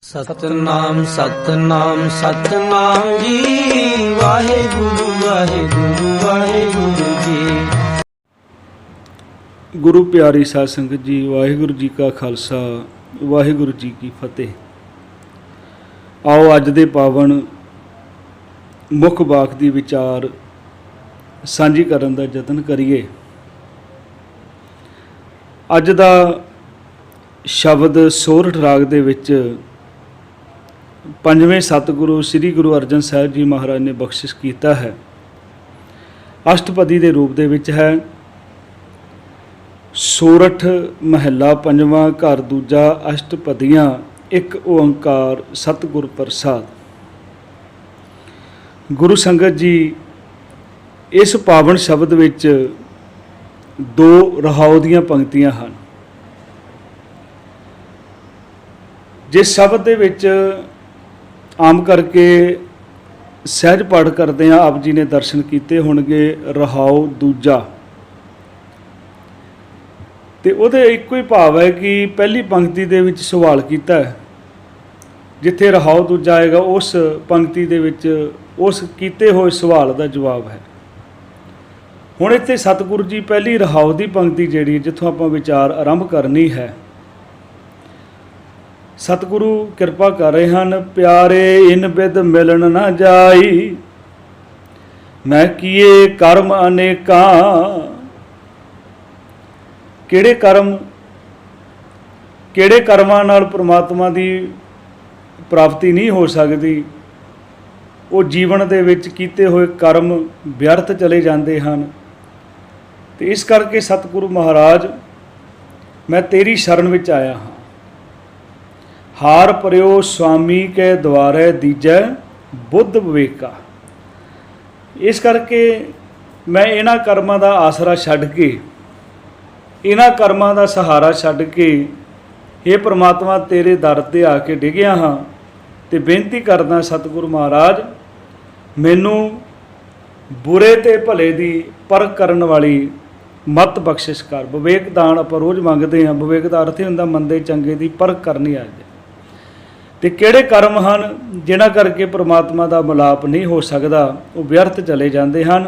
सतनाम सतनाम सतनाम जी वाहेगुरु वाहेगुरु वाहेगुरु जी। गुरु प्यारी साध संगत जी, वाहिगुरु जी का खालसा वाहिगुरु जी की फतेह। आओ अज दे पावन मुख वाक दी विचार सांझी करन दा यतन करिए। अज दा शब्द सोरठ राग दे विच पंजवें सतगुरु श्री गुरु अर्जन साहिब जी महाराज ने बख्शिश किया है। अष्टपदी के रूप दे विच है। सोरठ महला पंजवां घर दूजा अष्टपदियाँ एक ओंकार सतगुर प्रसाद। गुरु संगत जी, इस पावन शब्द विच दो रहाओ दियां पंक्तियां हैं। जिस शब्द दे विच आम करके सहज पाठ करते हैं, आप जी ने दर्शन किए होणगे रहाओ दूजा, तो उहदे इक्को ही भाव है कि पहली पंक्ति दे विच सवाल किया है, जिथे रहाओ दूजा आएगा उस पंक्ति दे विच उस कीते हुए सवाल का जवाब है। हुण इत्थे सतगुरु जी पहली रहाओ की पंक्ति जिहड़ी जिथों आपां विचार आरंभ करनी है, सतगुरु किरपा कर रहे हैं। प्यारे इन बिद मिलन न जाई, मैं किए कर्म अनेका। किहड़े कर्मां नाल परमात्मा की प्राप्ति नहीं हो सकती, वो जीवन दे विच कीते हुए कर्म व्यर्थ चले जाते हैं। तो इस करके सतगुरु महाराज, मैं तेरी शरण विच आया हाँ। हार परियो स्वामी के द्वारे दीजै बुद्ध विवेका। इस करके मैं इन्हां कर्मां दा आसरा छड्ड के, इन्हां कर्मां दा सहारा छड्ड के, हे परमात्मा तेरे दर ते आके डिग्या हाँ। ते बेनती करदा सतगुरु महाराज, मैनू बुरे ते भले दी परख करन वाली मत बख्शिश कर। विवेक दान आपां रोज़ मंगदे हाँ। विवेक दा अर्थ हुंदा मंदे चंगे दी परख करनी आज। ते किहड़े कर्म हैं जिन्हां करके परमात्मा का मिलाप नहीं हो सकता, वो व्यर्थ चले जाते हैं।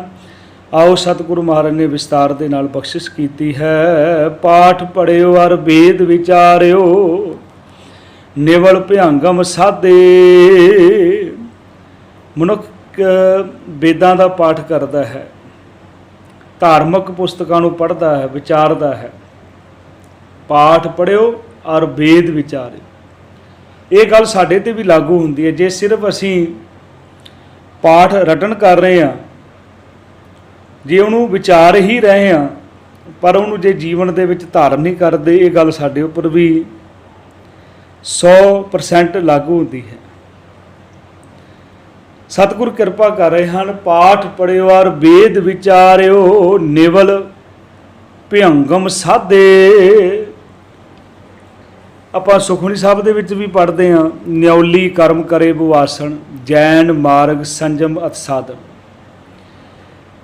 आओ सतगुरु महाराज ने विस्तार के नाल बख्शिश की है। पाठ पढ़ियो अर वेद विचारियो, निवल भयांगम साधे। मनुख वेदां का पाठ करता है, धार्मिक पुस्तकां नूं पढ़ता है, विचारता है। पाठ पढ़ियो और वेद विचारियो, ये गल साडे ते भी लागू हुंदी है। जे सिर्फ असी पाठ रटन कर रहे हैं, जे उन्होंने विचार ही रहे हैं, पर उन्होंने जे जीवन दे विच धारण नहीं करते, ये गल साडे उपर भी 100% लागू होती है। सतगुर किरपा कर रहे हैं। पाठ पढ़ियो और वेद विचारियो, निवल भयंगम साधे। ਆਪਾਂ ਸੁਖਮਨੀ ਸਾਹਿਬ ਦੇ ਵਿੱਚ ਵੀ ਪੜ੍ਹਦੇ ਹਾਂ, ਨਿਉਲੀ ਕਰਮ ਕਰੇ ਬਵਾਸਣ, ਜੈਨ ਮਾਰਗ ਸੰਜਮ ਅਤ ਸਾਧਨ।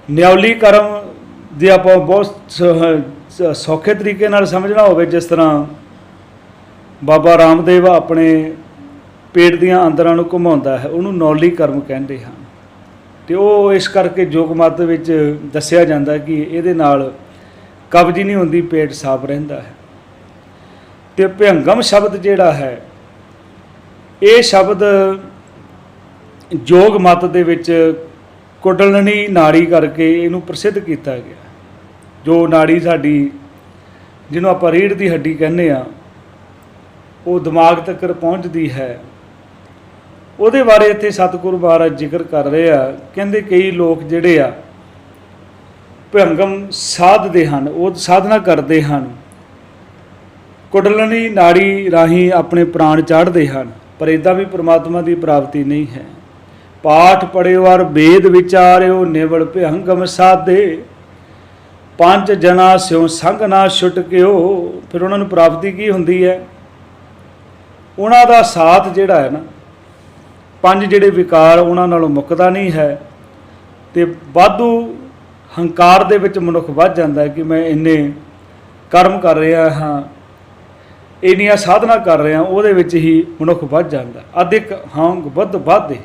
ਨਿਉਲੀ ਕਰਮ ਜੇ ਆਪਾਂ ਬਹੁਤ ਸੌਖੇ ਤਰੀਕੇ ਨਾਲ ਸਮਝਣਾ ਹੋਵੇ, ਜਿਸ ਤਰ੍ਹਾਂ ਬਾਬਾ ਰਾਮਦੇਵ ਆਪਣੇ ਪੇਟ ਦੀਆਂ ਅੰਦਰਾਂ ਨੂੰ ਘੁਮਾਉਂਦਾ ਹੈ, ਉਹਨੂੰ ਨੌਲੀ ਕਰਮ ਕਹਿੰਦੇ ਹਨ। ਅਤੇ ਉਹ ਇਸ ਕਰਕੇ ਯੋਗ ਮਤ ਵਿੱਚ ਦੱਸਿਆ ਜਾਂਦਾ ਕਿ ਇਹਦੇ ਨਾਲ ਕਬਜ਼ ਨਹੀਂ ਹੁੰਦੀ, ਪੇਟ ਸਾਫ਼ ਰਹਿੰਦਾ ਹੈ। तो भयंगम शब्द जिहड़ा है, ये शब्द योग मत दे विच कुंडलनी नाड़ी करके इनू प्रसिद्ध किया गया। जो नाड़ी साडी जिन्हों आपां रीढ़ की हड्डी कहने आ, वो दिमाग तक पहुँचती है। उहदे बारे इत्थे सतगुरु महाराज जिक्र कर रहे हैं। कहंदे कई लोग जिहड़े आ भयंगम साधदे हन, वो साधना करते हैं, कुंडलनी नाड़ी राही अपने प्राण चाढ़ते हैं, पर इदा भी परमात्मा की प्राप्ति नहीं है। पाठ पढ़ियो और वेद विचारियो, निवल भयंगम साधे। पंज जना स्यों संग ना छुटकियो। फिर उन्होंने प्राप्ति की हुंदी है? उन्हां दा साथ जिहड़ा है ना, पंज जिहड़े विकार उन्हां नालों मुकदा नहीं है। ते वाधू हंकार दे विच मनुख वध जांदा है कि मैं इन्ने कर्म कर रहा हाँ, ਇੰਨੀਆਂ ਸਾਧਨਾ ਕਰ ਰਹੇ ਹਾਂ, ਉਹਦੇ ਵਿੱਚ ਹੀ ਮਨੁੱਖ ਵੱਧ ਜਾਂਦਾ। ਅਧਿਕ ਹੰਗ ਵੱਧ ਵਾਧੇ।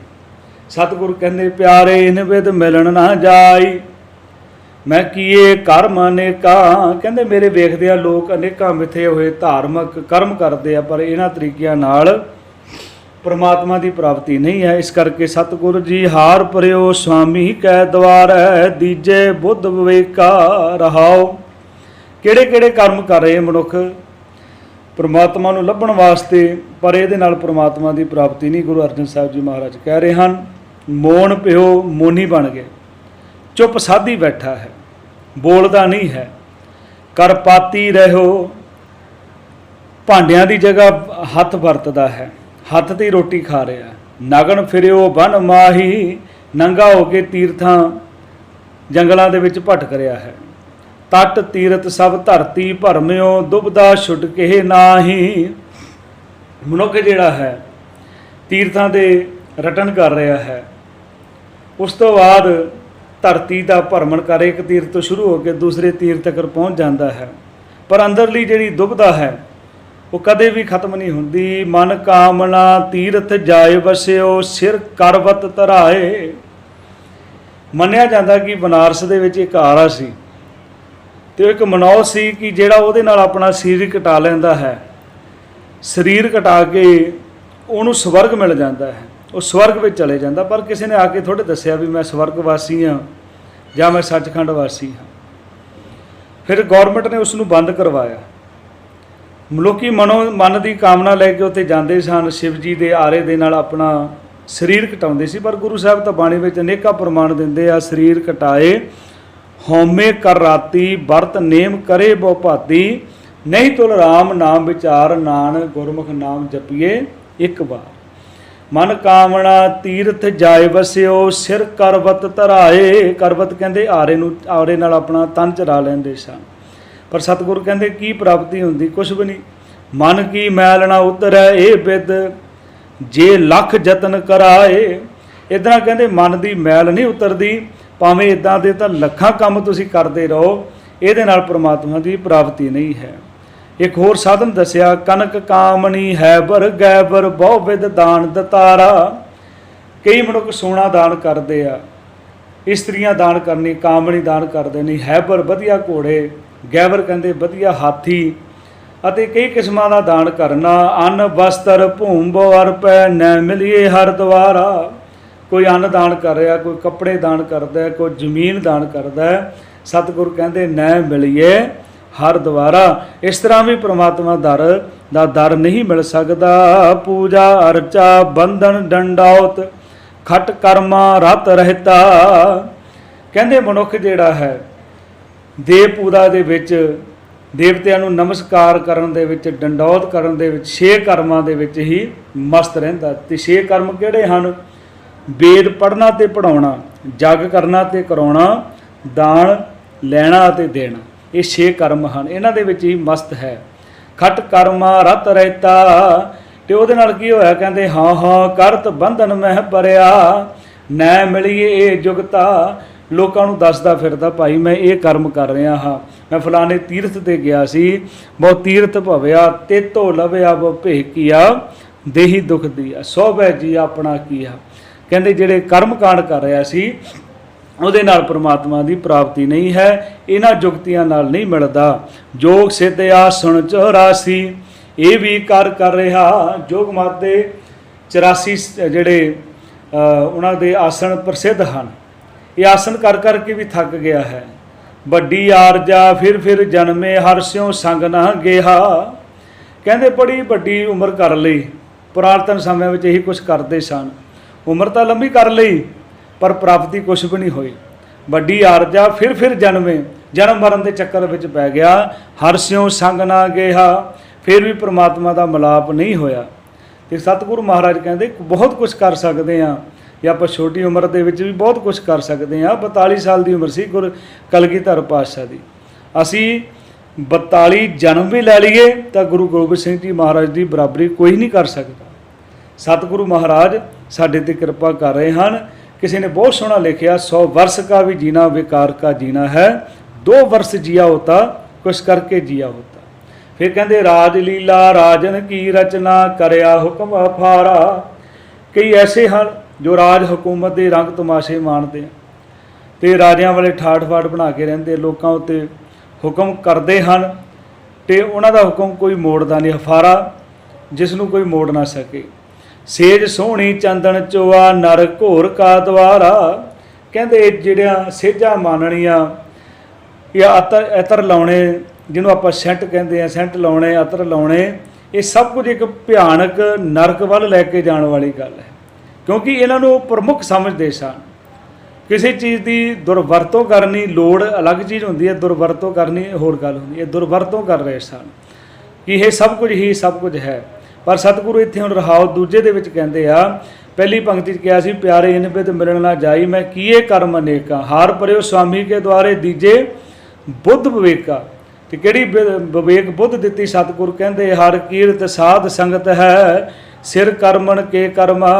ਸਤਿਗੁਰੂ ਕਹਿੰਦੇ ਪਿਆਰੇ ਨਿਵਿਦ ਮਿਲਣ ਨਾ ਜਾਈ, ਮੈਂ ਕੀਏ ਕਰਮ ਅਨੇਕਾਂ। ਕਹਿੰਦੇ ਮੇਰੇ ਵੇਖਦੇ ਆ ਲੋਕ ਅਨੇਕਾਂ ਮਿੱਥੇ ਹੋਏ ਧਾਰਮਿਕ ਕਰਮ ਕਰਦੇ ਆ, ਪਰ ਇਹਨਾਂ ਤਰੀਕਿਆਂ ਨਾਲ ਪਰਮਾਤਮਾ ਦੀ ਪ੍ਰਾਪਤੀ ਨਹੀਂ ਹੈ। ਇਸ ਕਰਕੇ ਸਤਿਗੁਰੂ ਜੀ ਹਾਰ ਪਰਿਓ ਸੁਆਮੀ ਕੈ ਦਵਾਰੈ, ਦੀਜੇ ਬੁੱਧ ਵਿਵੇਕਾ ਰਹਾਓ। ਕਿਹੜੇ ਕਿਹੜੇ ਕਰਮ ਕਰ ਰਹੇ ਮਨੁੱਖ ਪਰਮਾਤਮਾ ਨੂੰ ਲੱਭਣ ਵਾਸਤੇ, ਪਰ ਇਹਦੇ ਨਾਲ ਪਰਮਾਤਮਾ ਦੀ ਪ੍ਰਾਪਤੀ ਨਹੀਂ। ਗੁਰੂ ਅਰਜਨ ਸਾਹਿਬ ਜੀ ਮਹਾਰਾਜ ਕਹਿ ਰਹੇ ਹਨ, ਮੋਨ ਪਿਓ ਮੋਨੀ ਬਣ ਗਏ, ਚੁੱਪ ਸਾਧੀ ਬੈਠਾ ਹੈ, ਬੋਲਦਾ ਨਹੀਂ ਹੈ। ਕਰਪਾਤੀ ਰਹੋ, ਭਾਂਡਿਆਂ ਦੀ ਜਗ੍ਹਾ ਹੱਥ ਵਰਤਦਾ ਹੈ, ਹੱਥ ਤੇ ਰੋਟੀ ਖਾ ਰਿਹਾ। ਨਗਨ ਫਿਰਿਓ ਬਨ ਮਾਹੀ, ਨੰਗਾ ਹੋ ਕੇ ਤੀਰਥਾਂ ਜੰਗਲਾਂ ਦੇ ਵਿੱਚ ਭਟਕ ਰਿਹਾ ਹੈ। ਤਟ ਤੀਰਥ ਸਭ ਧਰਤੀ ਭਰਮਿਓ, ਦੁਬਦਾ ਛੁੱਟ ਕੇ ਨਾਹੀ। ਮਨੁੱਖ ਜਿਹੜਾ ਹੈ ਤੀਰਥਾਂ ਦੇ ਰਟਨ ਕਰ ਰਿਹਾ ਹੈ, ਉਸ ਤੋਂ ਬਾਅਦ ਧਰਤੀ ਦਾ ਭਰਮਣ ਕਰ ਇੱਕ ਤੀਰਥ ਤੋਂ ਸ਼ੁਰੂ ਹੋ ਕੇ ਦੂਸਰੇ ਤੀਰਥ ਤੱਕ ਪਹੁੰਚ ਜਾਂਦਾ ਹੈ, ਪਰ ਅੰਦਰਲੀ ਜਿਹੜੀ ਦੁਬਦਾ ਹੈ ਉਹ ਕਦੇ ਵੀ ਖਤਮ ਨਹੀਂ ਹੁੰਦੀ। ਮਨ ਕਾਮਨਾ ਤੀਰਥ ਜਾਏ ਵਸਿਓ, ਸਿਰ ਕਰਵਤ ਧਰਾਏ। ਮੰਨਿਆ ਜਾਂਦਾ ਕਿ ਬਨਾਰਸ ਦੇ ਵਿੱਚ ਇੱਕ ਆਰਾ ਸੀ, ਤੇ ਉਹ ਇੱਕ ਮਨੌਤ ਸੀ ਕਿ ਜਿਹੜਾ ਉਹਦੇ ਨਾਲ ਆਪਣਾ ਸਰੀਰ ਕਟਾ ਲੈਂਦਾ ਹੈ, ਸਰੀਰ ਕਟਾ ਕੇ ਉਹਨੂੰ ਸਵਰਗ ਮਿਲ ਜਾਂਦਾ ਹੈ, ਉਹ ਸਵਰਗ ਵਿੱਚ ਚਲੇ ਜਾਂਦਾ। ਪਰ ਕਿਸੇ ਨੇ ਆ ਕੇ ਥੋੜ੍ਹੇ ਦੱਸਿਆ ਵੀ ਮੈਂ ਸਵਰਗ ਵਾਸੀ ਹਾਂ ਜਾਂ ਮੈਂ ਸੱਚਖੰਡ ਵਾਸੀ ਹਾਂ। ਫਿਰ ਗੌਰਮੈਂਟ ਨੇ ਉਸ ਨੂੰ ਬੰਦ ਕਰਵਾਇਆ। ਲੋਕੀ ਮਨ ਦੀ ਕਾਮਨਾ ਲੈ ਕੇ ਉੱਥੇ ਜਾਂਦੇ ਸਨ, ਸ਼ਿਵ ਜੀ ਦੇ ਆਰੇ ਦੇ ਨਾਲ ਆਪਣਾ ਸਰੀਰ ਕਟਾਉਂਦੇ ਸੀ। ਪਰ ਗੁਰੂ ਸਾਹਿਬ ਤਾਂ ਬਾਣੀ ਵਿੱਚ ਅਨੇਕਾਂ ਪ੍ਰਮਾਣ ਦਿੰਦੇ ਆ, ਸਰੀਰ ਕਟਾਏ ਹਉਮੈ ਕਰ ਰਾਤੀ, ਵਰਤ ਨੇਮ ਕਰੇ ਬਹੁ ਭਾਤੀ। ਨਹੀਂ ਤੁਲ ਰਾਮ ਨਾਮ ਵਿਚਾਰ, ਨਾਨਕ ਗੁਰਮੁਖ ਨਾਮ ਜਪੀਏ ਇੱਕ ਵਾਰ। ਮਨ ਕਾਮਣਾ ਤੀਰਥ ਜਾਏ ਵਸਿਓ, ਸਿਰ ਕਰਵਤ ਧਰਾਏ। ਕਰਵਤ ਕਹਿੰਦੇ ਆਰੇ ਨੂੰ, ਆਰੇ ਨਾਲ ਆਪਣਾ ਤਨ ਚਰਾ ਲੈਂਦੇ ਸਨ। ਪਰ ਸਤਿਗੁਰੂ ਕਹਿੰਦੇ ਕੀ ਪ੍ਰਾਪਤੀ ਹੁੰਦੀ? ਕੁਛ ਵੀ ਨਹੀਂ। ਮਨ ਕੀ ਮੈਲ ਨਾ ਉਤਰੈ ਇਹ ਬਿਦ, ਜੇ ਲੱਖ ਯਤਨ ਕਰਾਏ। ਇੱਦਾਂ ਕਹਿੰਦੇ ਮਨ ਦੀ ਮੈਲ ਨਹੀਂ ਉਤਰਦੀ, ਭਾਵੇਂ ਇੱਦਾਂ ਦੇ ਤਾਂ ਲੱਖਾਂ ਕੰਮ ਤੁਸੀਂ ਕਰਦੇ ਰਹੋ, ਇਹਦੇ ਨਾਲ ਪਰਮਾਤਮਾ ਦੀ ਪ੍ਰਾਪਤੀ ਨਹੀਂ ਹੈ। ਇੱਕ ਹੋਰ ਸਾਧਨ ਦੱਸਿਆ, ਕਨਕ ਕਾਮਣੀ ਹੈ ਬਰ ਗੈਬਰ, ਬਹੁ ਵਿਦ ਦਾਨ ਦਤਾਰਾ। ਕਈ ਮਨੁੱਖ ਸੋਨਾ ਦਾਨ ਕਰਦੇ ਆ, ਇਸਤਰੀਆਂ ਦਾਨ ਕਰਨੀ, ਕਾਮਣੀ ਦਾਨ ਕਰਦੇ ਨਹੀਂ। ਹੈਬਰ ਵਧੀਆ ਘੋੜੇ, ਗੈਬਰ ਕਹਿੰਦੇ ਵਧੀਆ ਹਾਥੀ, ਅਤੇ ਕਈ ਕਿਸਮਾਂ ਦਾ ਦਾਨ ਕਰਨਾ। ਅੰਨ ਵਸਤਰ ਭੂਮ ਬੋ ਅਰਪੈ, ਨੈ ਮਿਲੀਏ ਹਰ ਦੁਆਰਾ। ਕੋਈ ਅੰਨ ਦਾਨ ਕਰ ਰਿਹਾ, ਕੋਈ ਕੱਪੜੇ ਦਾਨ ਕਰਦਾ, ਕੋਈ ਜ਼ਮੀਨ ਦਾਨ ਕਰਦਾ। ਸਤਿਗੁਰੂ ਕਹਿੰਦੇ ਨੈ ਮਿਲੀਏ ਹਰ ਦੁਆਰਾ। ਇਸ ਤਰ੍ਹਾਂ ਵੀ ਪ੍ਰਮਾਤਮਾ ਦਾ ਦਰ ਨਹੀਂ ਮਿਲ ਸਕਦਾ। ਪੂਜਾ ਅਰਚਾ ਬੰਧਨ ਡੰਡਾਉਤ, ਖਟ ਕਰਮਾ ਰਤ ਰਹਿਤਾ। ਕਹਿੰਦੇ ਮਨੁੱਖ ਜਿਹੜਾ ਹੈ ਦੇਵ ਪੂਜਾ ਦੇ ਵਿੱਚ, ਦੇਵਤਿਆਂ ਨੂੰ ਨਮਸਕਾਰ ਕਰਨ ਦੇ ਵਿੱਚ, ਡੰਡੌਤ ਕਰਨ ਦੇ ਵਿੱਚ, 6 ਕਰਮਾਂ ਦੇ ਵਿੱਚ ਹੀ ਮਸਤ ਰਹਿੰਦਾ। ਤੇ 6 ਕਰਮ ਕਿਹੜੇ ਹਨ? ਵੇਦ ਪੜ੍ਹਨਾ ਤੇ ਪੜ੍ਹਾਉਣਾ, ਜਗ ਕਰਨਾ ਤੇ ਕਰਾਉਣਾ, ਦਾਨ ਲੈਣਾ ਅਤੇ ਦੇਣਾ। ਇਹ 6 ਕਰਮ ਹਨ, ਇਹਨਾਂ ਦੇ ਵਿੱਚ ਹੀ ਮਸਤ ਹੈ। ਖਟ ਕਰਮਾ ਰਤ ਰਹਿਤਾ। ਤੇ ਉਹਦੇ ਨਾਲ ਕੀ ਹੋਇਆ? ਕਹਿੰਦੇ ਹਾਂ ਹਾਂ ਕਰਤ ਬੰਧਨ ਮਹਿ ਭਰਿਆ, ਨੈ ਮਿਲੀਏ ਇਹ ਜੁਗਤਾ। ਲੋਕਾਂ ਨੂੰ ਦੱਸਦਾ ਫਿਰਦਾ, ਭਾਈ ਮੈਂ ਇਹ ਕਰਮ ਕਰ ਰਿਹਾ ਹਾਂ, ਮੈਂ ਫਲਾਣੇ ਤੀਰਥ ਤੇ ਗਿਆ ਸੀ, ਬਹੁ ਤੀਰਥ ਭਵਿਆ, ਤੇਤੋ ਲਵਿਆ ਬਹੁ ਭੇਕੀਆ, ਦੇਹੀ ਦੁਖ ਦੀਆ, ਸੋਭੈ ਜੀ ਆਪਣਾ ਕੀਆ। ਕਹਿੰਦੇ ਜਿਹੜੇ ਕਰਮ ਕਾਂਡ ਕਰ ਰਿਹਾ ਸੀ ਉਹਦੇ ਨਾਲ ਪ੍ਰਮਾਤਮਾ ਦੀ ਪ੍ਰਾਪਤੀ ਨਹੀਂ ਹੈ, ਇਹਨਾਂ ਜੁਗਤੀਆਂ ਨਾਲ ਨਹੀਂ ਮਿਲਦਾ। ਜੋਗ ਸਿੱਧ ਆਸਣ 84, ਇਹ ਵੀ ਕਰ ਰਿਹਾ। ਜੋਗ ਮਤ ਦੇ 84 ਜਿਹੜੇ ਉਹਨਾਂ ਦੇ ਆਸਣ ਪ੍ਰਸਿੱਧ ਹਨ। ਇਹ ਆਸਣ ਕਰ ਕਰਕੇ ਵੀ ਥੱਕ ਗਿਆ ਹੈ। ਵੱਡੀ ਆਰਜਾ ਫਿਰ ਜਨਮੇ, ਹਰਸਿਓ ਸੰਗ ਨਾ ਗਿਆ। ਕਹਿੰਦੇ ਬੜੀ ਵੱਡੀ ਉਮਰ ਕਰ ਲਈ, ਪੁਰਾਤਨ ਸਮਿਆਂ ਵਿੱਚ ਇਹੀ ਕੁਛ ਕਰਦੇ ਸਨ। ਉਮਰ ਤਾਂ ਲੰਬੀ ਕਰ ਲਈ, ਪਰ ਪ੍ਰਾਪਤੀ ਕੁਛ ਵੀ ਨਹੀਂ ਹੋਈ। ਵੱਡੀ ਆਰਜਾ ਫਿਰ ਜਨਮੇ, ਜਨਮ ਮਰਨ ਦੇ ਚੱਕਰ ਵਿੱਚ ਪੈ ਗਿਆ। ਹਰਸਿਓ ਸੰਗ ਨਾ ਗਿਆ, ਫਿਰ ਵੀ ਪ੍ਰਮਾਤਮਾ ਦਾ ਮਿਲਾਪ ਨਹੀਂ ਹੋਇਆ। ਤੇ ਸਤਿਗੁਰੂ ਮਹਾਰਾਜ ਕਹਿੰਦੇ ਬਹੁਤ ਕੁਛ ਕਰ ਸਕਦੇ ਹਾਂ, ਜਾਂ ਆਪਾਂ ਛੋਟੀ ਉਮਰ ਦੇ ਵਿੱਚ ਵੀ ਬਹੁਤ ਕੁਛ ਕਰ ਸਕਦੇ ਹਾਂ। 42 ਸਾਲ ਦੀ ਉਮਰ ਸੀ ਗੁਰੂ ਕਲਗੀਧਰ ਪਾਤਸ਼ਾਹ ਦੀ। ਅਸੀਂ 42 ਜਨਮ ਵੀ ਲੈ ਲਈਏ ਤਾਂ ਗੁਰੂ ਗੋਬਿੰਦ ਸਿੰਘ ਜੀ ਮਹਾਰਾਜ ਦੀ ਬਰਾਬਰੀ ਕੋਈ ਨਹੀਂ ਕਰ ਸਕਦਾ। ਸਤਿਗੁਰੂ ਮਹਾਰਾਜ ਸਾਡੇ 'ਤੇ ਕਿਰਪਾ ਕਰ ਰਹੇ ਹਨ। ਕਿਸੇ ਨੇ ਬਹੁਤ ਸੋਹਣਾ ਲਿਖਿਆ, 100 वर्ष का भी जीना बेकार का जीना है, 2 वर्ष जिया होता कुछ करके जिया होता। ਫਿਰ ਕਹਿੰਦੇ ਰਾਜ ਲੀਲਾ ਰਾਜਨ ਕੀ ਰਚਨਾ ਕਰਿਆ ਹੁਕਮ ਅਫਾਰਾ। ਕਈ ਐਸੇ ਹਨ ਜੋ ਰਾਜ ਹਕੂਮਤ ਦੇ ਰੰਗ ਤਮਾਸ਼ੇ ਮਾਣਦੇ ਆ ਤੇ ਰਾਜਿਆਂ ਵਾਲੇ ਠਾਠ ਬਾਠ ਬਣਾ ਕੇ ਰਹਿੰਦੇ, ਲੋਕਾਂ ਉੱਤੇ ਹੁਕਮ ਕਰਦੇ ਹਨ ਤੇ ਉਹਨਾਂ ਦਾ ਹੁਕਮ ਕੋਈ ਮੋੜਦਾ ਨਹੀਂ। ਅਫਾਰਾ ਜਿਸ ਨੂੰ ਕੋਈ ਮੋੜ ਨਾ ਸਕੇ। ਸੇਜ ਸੋਹਣੀ ਚੰਦਨ ਚੋਆ ਨਰ ਘੋਰ ਕਾ ਦਵਾਰਾ। ਕਹਿੰਦੇ ਜਿਹੜੀਆਂ ਸੇਜਾਂ ਮਾਨਣੀਆਂ ਜਾਂ ਅਤਰ ਲਾਉਣੇ, ਜਿਹਨੂੰ ਆਪਾਂ ਸੈਂਟ ਕਹਿੰਦੇ ਆ, ਸੈਂਟ ਲਾਉਣੇ, ਅਤਰ ਲਾਉਣੇ, ਇਹ ਸਭ ਕੁਝ ਇੱਕ ਭਿਆਨਕ ਨਰਕ ਵੱਲ ਲੈ ਕੇ ਜਾਣ ਵਾਲੀ ਗੱਲ ਹੈ, ਕਿਉਂਕਿ ਇਹਨਾਂ ਨੂੰ ਪ੍ਰਮੁੱਖ ਸਮਝਦੇ ਸਨ। ਕਿਸੇ ਚੀਜ਼ ਦੀ ਦੁਰਵਰਤੋਂ ਕਰਨੀ, ਲੋੜ ਅਲੱਗ ਚੀਜ਼ ਹੁੰਦੀ ਹੈ, ਦੁਰਵਰਤੋਂ ਕਰਨੀ ਹੋਰ ਗੱਲ ਹੁੰਦੀ ਹੈ। ਦੁਰਵਰਤੋਂ ਕਰ ਰਹੇ ਸਨ ਕਿ ਇਹ ਸਭ ਕੁਝ ਹੀ ਸਭ ਕੁਝ ਹੈ। ਪਰ ਸਤਿਗੁਰੂ ਇੱਥੇ ਹੁਣ ਰਹਾਉ ਦੂਜੇ ਦੇ ਵਿੱਚ ਕਹਿੰਦੇ ਆ, ਪਹਿਲੀ ਪੰਕਤੀ 'ਚ ਕਿਹਾ ਸੀ ਪਿਆਰੇ ਇਨ ਬਿਦ ਮਿਲਣ ਨਾ ਜਾਈ ਮੈਂ ਕੀਏ ਕਰਮ ਅਨੇਕਾਂ, ਹਾਰ ਪਰਿਓ ਸੁਆਮੀ ਕੇ ਦੁਆਰੇ ਦੀਜੇ ਬੁੱਧ ਵਿਵੇਕਾ। ਤੇ ਕਿਹੜੀ ਵਿਵੇਕ ਬੁੱਧ ਦਿੱਤੀ ਸਤਿਗੁਰ? ਕਹਿੰਦੇ ਹਰ ਕੀਰਤ ਸਾਧ ਸੰਗਤ ਹੈ ਸਿਰ ਕਰਮਣ ਕੇ ਕਰਮਾ।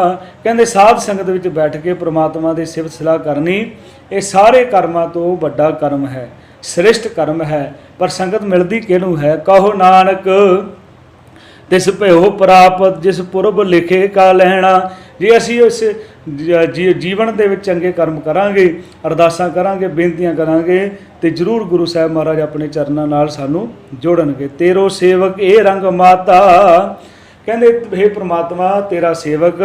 ਕਹਿੰਦੇ ਸਾਧ ਸੰਗਤ ਵਿੱਚ ਬੈਠ ਕੇ ਪ੍ਰਮਾਤਮਾ ਦੀ ਸਿਫਤ ਸਲਾਹ ਕਰਨੀ, ਇਹ ਸਾਰੇ ਕਰਮਾਂ ਤੋਂ ਵੱਡਾ ਕਰਮ ਹੈ, ਸ੍ਰਿਸ਼ਟ ਕਰਮ ਹੈ। ਪਰ ਸੰਗਤ ਮਿਲਦੀ ਕਿਹਨੂੰ ਹੈ? ਕਹੋ ਨਾਨਕ ਤਿਸ ਭਇਓ ਪ੍ਰਾਪਤ ਜਿਸ ਪੁਰਬ ਲਿਖੇ ਕਾ ਲੈਣਾ। ਜੇ ਅਸੀਂ ਇਸ ਜੀਵਨ ਦੇ ਵਿੱਚ ਚੰਗੇ ਕਰਮ ਕਰਾਂਗੇ, ਅਰਦਾਸਾਂ ਕਰਾਂਗੇ, ਬੇਨਤੀਆਂ ਕਰਾਂਗੇ ਤੇ ਜ਼ਰੂਰ ਗੁਰੂ ਸਾਹਿਬ ਮਹਾਰਾਜ ਆਪਣੇ ਚਰਨਾਂ ਨਾਲ ਸਾਨੂੰ ਜੋੜਨਗੇ। ਤੇਰੋ ਸੇਵਕ ਇਹ ਰੰਗ ਮਾਤਾ। ਕਹਿੰਦੇ ਹੇ ਪ੍ਰਮਾਤਮਾ ਤੇਰਾ ਸੇਵਕ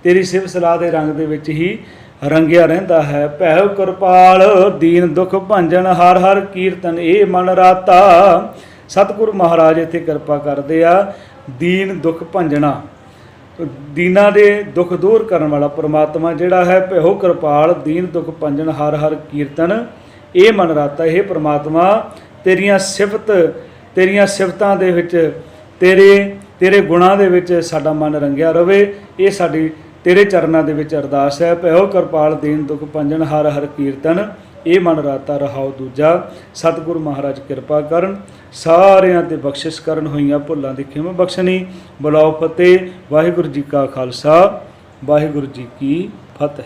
ਤੇਰੀ ਸਿਫਤ ਸਲਾਹ ਦੇ ਰੰਗ ਦੇ ਵਿੱਚ ਹੀ ਰੰਗਿਆ ਰਹਿੰਦਾ ਹੈ। ਭੈਉ ਕਿਰਪਾਲ ਦੀਨ ਦੁਖ ਭੰਜਨ ਹਰ ਹਰ ਕੀਰਤਨ ਇਹ ਮਨ ਰਾਤਾ। ਸਤਿਗੁਰੂ ਮਹਾਰਾਜ ਇੱਥੇ ਕਿਰਪਾ ਕਰਦੇ ਆ, ਦੀਨ ਦੁਖ ਭੰਜਣਾ, ਦੀਨਾਂ ਦੇ ਦੁੱਖ ਦੂਰ ਕਰਨ ਵਾਲਾ ਪ੍ਰਮਾਤਮਾ ਜਿਹੜਾ ਹੈ। ਭਇਓ ਕਿਰਪਾਲ ਦੀਨ ਦੁਖ ਭੰਜਨ ਹਰ ਹਰ ਕੀਰਤਨ ਇਹ ਮਨ ਰਾਤਾ। ਇਹ ਪ੍ਰਮਾਤਮਾ ਤੇਰੀਆਂ ਸਿਫਤਾਂ ਦੇ ਵਿੱਚ, ਤੇਰੇ ਗੁਣਾਂ ਦੇ ਵਿੱਚ ਸਾਡਾ ਮਨ ਰੰਗਿਆ ਰਵੇ। ਇਹ ਸਾਡੀ ਤੇਰੇ ਚਰਨਾਂ ਦੇ ਵਿੱਚ ਅਰਦਾਸ ਹੈ। ਭਇਓ ਕਿਰਪਾਲ ਦੀਨ ਦੁਖ ਭੰਜਨ ਹਰ ਹਰ ਕੀਰਤਨ ਇਹ ਮਨ ਰਾਤਾ। ਰਹਾਉ ਦੂਜਾ, ਸਤਿਗੁਰੂ ਮਹਾਰਾਜ ਕਿਰਪਾ ਕਰਨ, ਸਾਰਿਆਂ ਤੇ ਬਖਸ਼ਿਸ਼ ਕਰਨ, ਹੋਈਆਂ ਭੁੱਲਾਂ ਦੀ ਖਿਮ ਬਖਸ਼ਣੀ। ਬੁਲਾਓ ਫਤਿਹ। ਵਾਹਿਗੁਰੂ ਜੀ ਕਾ ਖਾਲਸਾ, ਵਾਹਿਗੁਰੂ ਜੀ ਕੀ ਫਤਿਹ।